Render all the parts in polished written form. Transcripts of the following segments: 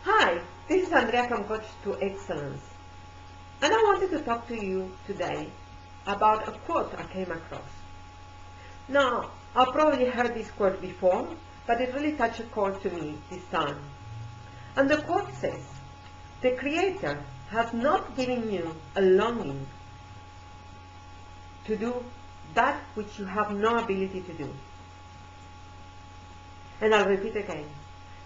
Hi, this is Andrea from Coach to Excellence, and I wanted to talk to you today about a quote I came across. Now, I've probably heard this quote before, but it really touched a chord to me this time. And the quote says, "The Creator has not given you a longing to do that which you have no ability to do." And I'll repeat again.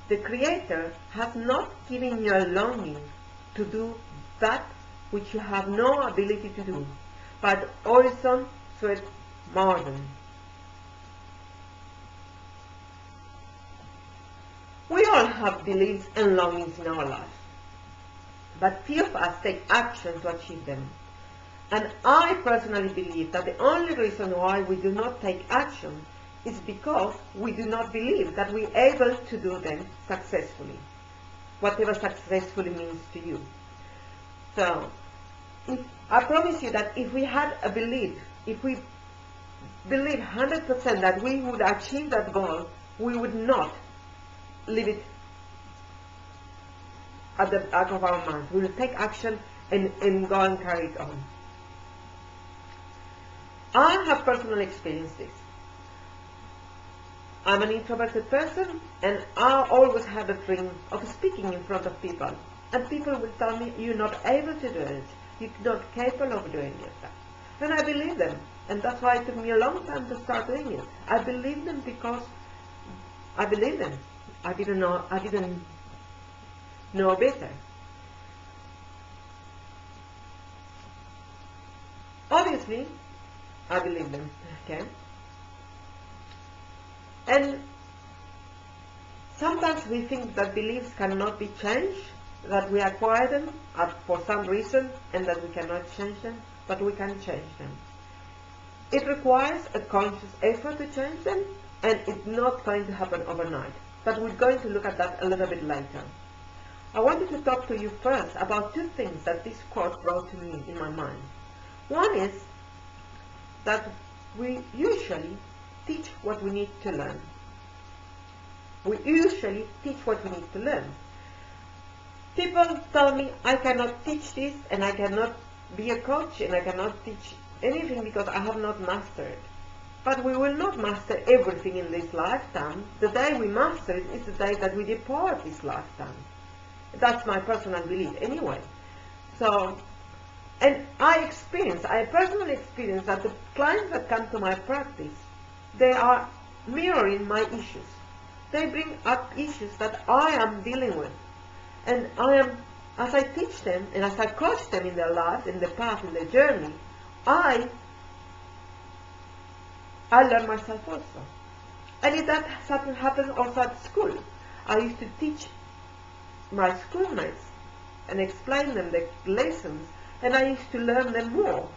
The Creator has not given you a longing to do that which you have no ability to do, but also sweat more than. We all have beliefs and longings in our lives, but few of us take action to achieve them. And I personally believe that the only reason why we do not take action is because we do not believe that we are able to do them successfully, whatever successfully means to you. So, I promise you that if we had a belief, if we believe 100% that we would achieve that goal, we would not leave it at the back of our mind. We will take action and go and carry it on. I have personally experienced this. I'm an introverted person, and I always had a dream of speaking in front of people. And people will tell me, "You're not able to do it. You're not capable of doing it." And I believe them. And that's why it took me a long time to start doing it. I believe them because I believe them. I didn't know better. Obviously, I believe them. Okay? And sometimes we think that beliefs cannot be changed, that we acquire them for some reason and that we cannot change them, but we can change them. It requires a conscious effort to change them, and it's not going to happen overnight. But we're going to look at that a little bit later. I wanted to talk to you first about two things that this quote brought to me in my mind. One is that we usually teach what we need to learn. We usually teach what we need to learn. People tell me, "I cannot teach this, and I cannot be a coach, and I cannot teach anything because I have not mastered it." But we will not master everything in this lifetime. The day we master it is the day that we depart this lifetime. That's my personal belief anyway. So, and I personally experience that the clients that come to my practice, they are mirroring my issues. They bring up issues that I am dealing with. And as I teach them, and as I coach them in their lives, in the path, in their journey, I learn myself also. And that happens also at school. I used to teach my schoolmates and explain them the lessons, and I used to learn them more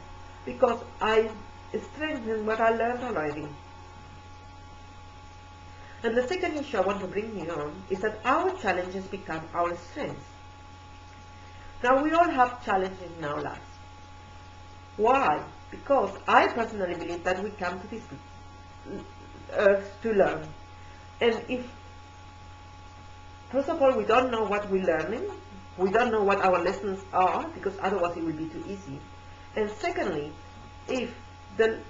because I strengthened what I learned already. And the second issue I want to bring you on is that our challenges become our strengths. Now, we all have challenges in our lives. Why? Because I personally believe that we come to this earth to learn. And if, first of all, we don't know what we're learning, we don't know what our lessons are, because otherwise it will be too easy. And secondly, if the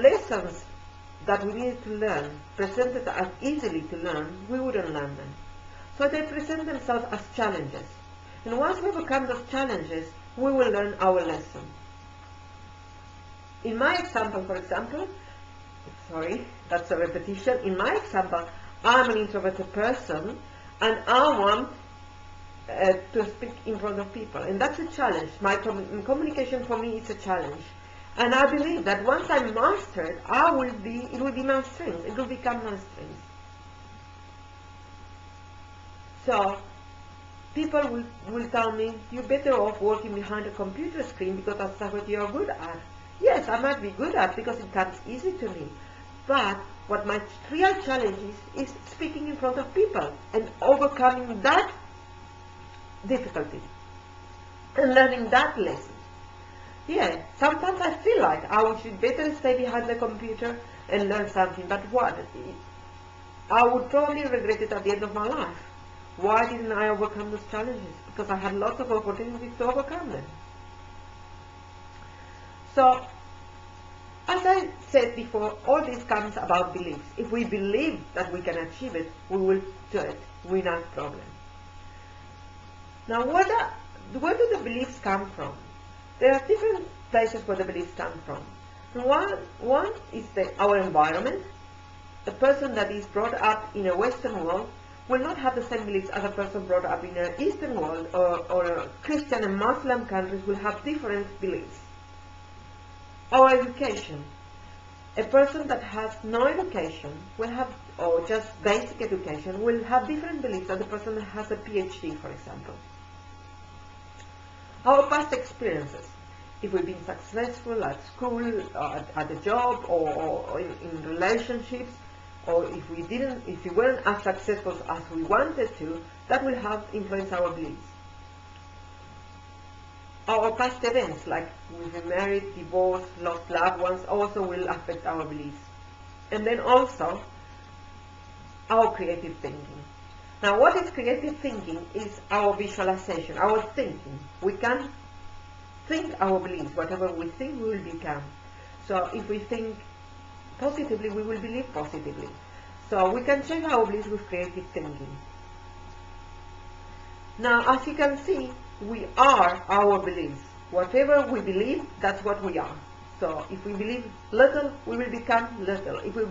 lessons that we need to learn presented as easily to learn, we wouldn't learn them. So they present themselves as challenges. And once we overcome those challenges, we will learn our lesson. In my example, for example, sorry, that's a repetition. In my example, I'm an introverted person, and I want to speak in front of people. And that's a challenge. Communication for me is a challenge. And I believe that once I master it, it will be my strength. It will become my strength. So, people will tell me, "You're better off working behind a computer screen because that's what you're good at." Yes, I might be good at because it comes easy to me. But what my real challenge is speaking in front of people and overcoming that difficulty and learning that lesson. Yeah, sometimes I feel like I should better stay behind the computer and learn something, but what? I would probably regret it at the end of my life. Why didn't I overcome those challenges? Because I had lots of opportunities to overcome them. So, as I said before, all this comes about beliefs. If we believe that we can achieve it, we will do it without problem. Now, where do the beliefs come from? There are different places where the beliefs come from. One is our environment. A person that is brought up in a Western world will not have the same beliefs as a person brought up in an Eastern world, or Christian and Muslim countries will have different beliefs. Our education. A person that has no education will have, or just basic education, will have different beliefs than the person that has a PhD, for example. Our past experiences. If we've been successful at school, at a job, or in relationships, or if we weren't as successful as we wanted to, that will have influenced our beliefs. Our past events, like we've been married, divorced, lost loved ones, also will affect our beliefs. And then also, our creative thinking. Now, what is creative thinking? Is our visualization, our thinking. We can think our beliefs. Whatever we think, we will become. So if we think positively, we will believe positively. So we can change our beliefs with creative thinking. Now, as you can see, we are our beliefs. Whatever we believe, that's what we are. So if we believe little, we will become little. If we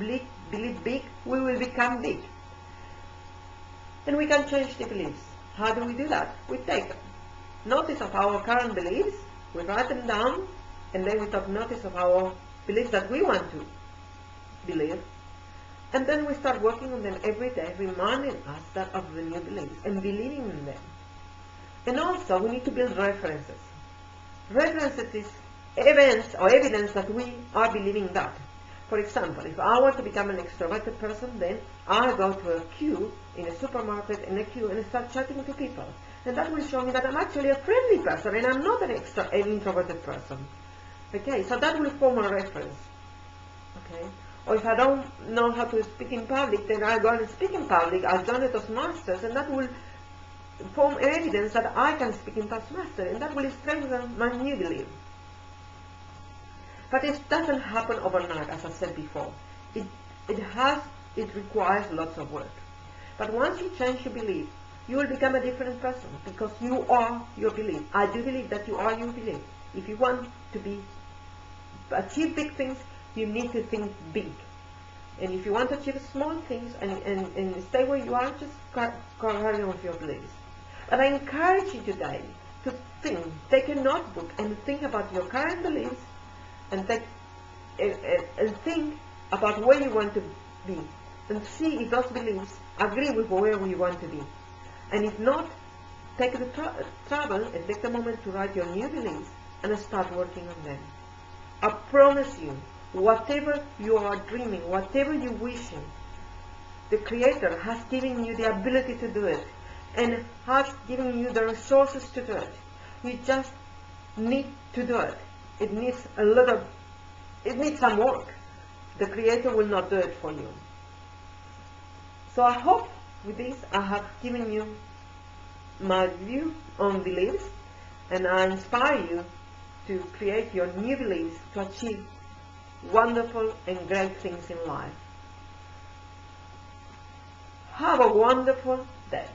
believe big, we will become big. And we can change the beliefs. How do we do that? We take notice of our current beliefs, we write them down, and then we take notice of our beliefs that we want to believe. And then we start working on them every day, reminding us that of the new beliefs and believing in them. And also, we need to build references. References is events or evidence that we are believing that. For example, if I want to become an extroverted person, then I go to a queue in a supermarket, in a queue, and start chatting to people. And that will show me that I'm actually a friendly person and I'm not an introverted person. Okay, so that will form a reference. Okay, or if I don't know how to speak in public, then I go and speak in public. I'll join the Toastmasters, and that will form evidence that I can speak in Toastmasters, and that will strengthen my new belief. But it doesn't happen overnight, as I said before. It requires lots of work. But once you change your belief, you will become a different person, because you are your belief. I do believe that you are your belief. If you want to achieve big things, you need to think big. And if you want to achieve small things and stay where you are, just carry on with your beliefs. But I encourage you today to take a notebook and think about your current beliefs, and think about where you want to be, and see if those beliefs agree with where you want to be. And if not, take the trouble and take the moment to write your new beliefs and start working on them. I promise you, whatever you are dreaming, whatever you're wishing, the Creator has given you the ability to do it, and has given you the resources to do it. You just need to do it. It needs some work. The Creator will not do it for you. So I hope with this I have given you my view on beliefs, and I inspire you to create your new beliefs to achieve wonderful and great things in life. Have a wonderful day.